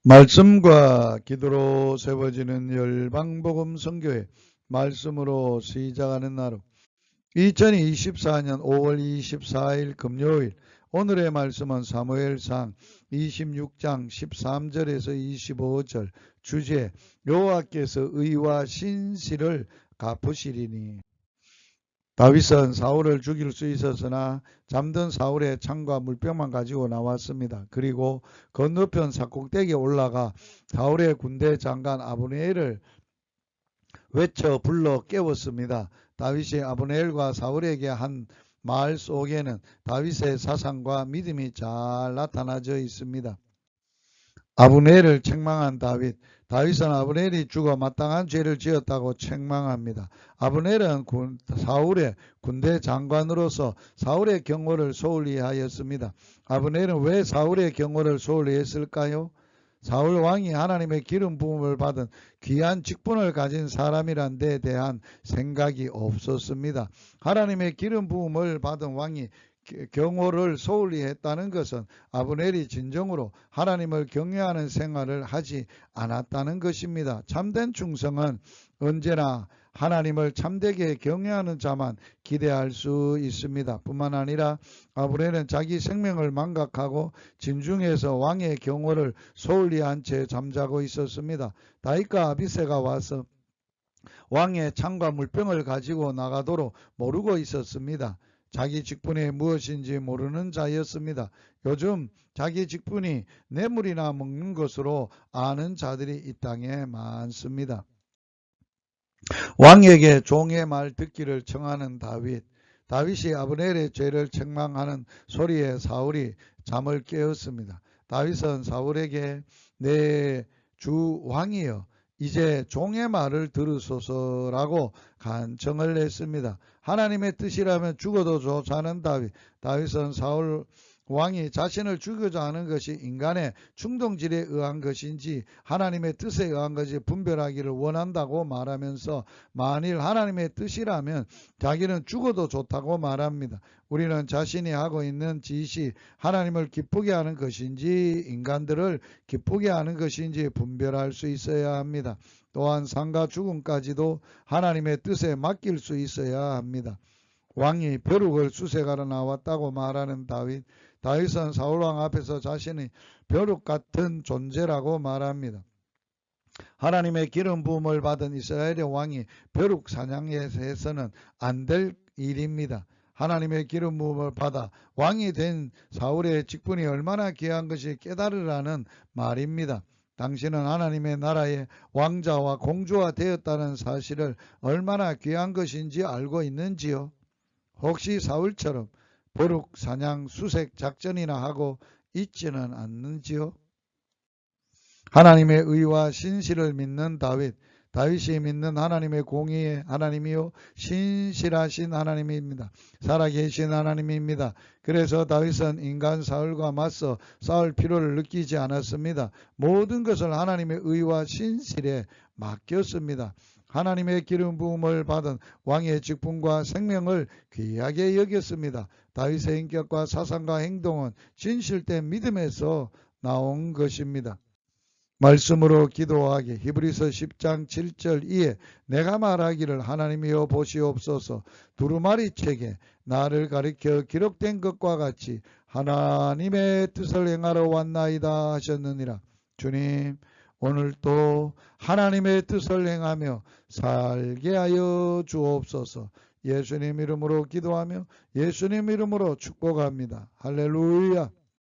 말씀과 기도로 세워지는 열방복음 선교회 말씀으로 시작하는 하루 2024년 5월 24일 금요일 오늘의 말씀은 사무엘상 26장 13절에서 25절 주제 여호와께서 의와 신실을 갚으시리니. 다윗은 사울을 죽일 수 있었으나 잠든 사울의 창과 물병만 가지고 나왔습니다. 그리고 건너편 삭곡대기에 올라가 사울의 군대 장관 아브네엘을 외쳐 불러 깨웠습니다. 다윗이 아브네엘과 사울에게 한 말 속에는 다윗의 사상과 믿음이 잘 나타나져 있습니다. 아브넬을 책망한 다윗. 다윗은 아브넬이 죽어 마땅한 죄를 지었다고 책망합니다. 아브넬은 사울의 군대 장관으로서 사울의 경호를 소홀히 하였습니다. 아브넬은 왜 사울의 경호를 소홀히 했을까요? 사울 왕이 하나님의 기름 부음을 받은 귀한 직분을 가진 사람이란 데 대한 생각이 없었습니다. 하나님의 기름 부음을 받은 왕이 경호를 소홀히 했다는 것은 아브넬이 진정으로 하나님을 경외하는 생활을 하지 않았다는 것입니다. 참된 충성은 언제나 하나님을 참되게 경외하는 자만 기대할 수 있습니다. 뿐만 아니라 아브넬은 자기 생명을 망각하고 진중에서 왕의 경호를 소홀히 한 채 잠자고 있었습니다. 다윗과 아비새가 와서 왕의 창과 물병을 가지고 나가도록 모르고 있었습니다. 자기 직분이 무엇인지 모르는 자였습니다. 요즘 자기 직분이 뇌물이나 먹는 것으로 아는 자들이 이 땅에 많습니다. 왕에게 종의 말 듣기를 청하는 다윗. 다윗이 아브넬의 죄를 책망하는 소리에 사울이 잠을 깨었습니다. 다윗은 사울에게 내 주 왕이여 이제 종의 말을 들으소서라고 간청을 했습니다. 하나님의 뜻이라면 죽어도 좋자는 다윗. 다윗은 사울 왕이 자신을 죽이고자 하는 것이 인간의 충동질에 의한 것인지 하나님의 뜻에 의한 것이 분별하기를 원한다고 말하면서 만일 하나님의 뜻이라면 자기는 죽어도 좋다고 말합니다. 우리는 자신이 하고 있는 짓이 하나님을 기쁘게 하는 것인지 인간들을 기쁘게 하는 것인지 분별할 수 있어야 합니다. 또한 삶과 죽음까지도 하나님의 뜻에 맡길 수 있어야 합니다. 왕이 벼룩을 수색하러 나왔다고 말하는 다윗. 다윗은 사울왕 앞에서 자신이 벼룩 같은 존재라고 말합니다. 하나님의 기름 부음을 받은 이스라엘의 왕이 벼룩 사냥해서는 안 될 일입니다. 하나님의 기름 부음을 받아 왕이 된 사울의 직분이 얼마나 귀한 것이 깨달으라는 말입니다. 당신은 하나님의 나라의 왕자와 공주가 되었다는 사실을 얼마나 귀한 것인지 알고 있는지요? 혹시 사울처럼 벼룩 사냥 수색 작전이나 하고 있지는 않는지요? 하나님의 의와 신실을 믿는 다윗. 다윗이 믿는 하나님의 공의의 하나님이요 신실하신 하나님입니다. 살아계신 하나님입니다. 그래서 다윗은 인간 사울과 맞서 싸울 필요를 느끼지 않았습니다. 모든 것을 하나님의 의와 신실에 맡겼습니다. 하나님의 기름 부음을 받은 왕의 직분과 생명을 귀하게 여겼습니다. 다윗의 인격과 사상과 행동은 진실된 믿음에서 나온 것입니다. 말씀으로 기도하기. 히브리서 10장 7절 이에 내가 말하기를 하나님이여 보시옵소서 두루마리 책에 나를 가리켜 기록된 것과 같이 하나님의 뜻을 행하러 왔나이다 하셨느니라. 주님, 오늘도 하나님의 뜻을 행하며 살게 하여 주옵소서. 예수님 이름으로 기도하며 예수님 이름으로 축복합니다. 할렐루야.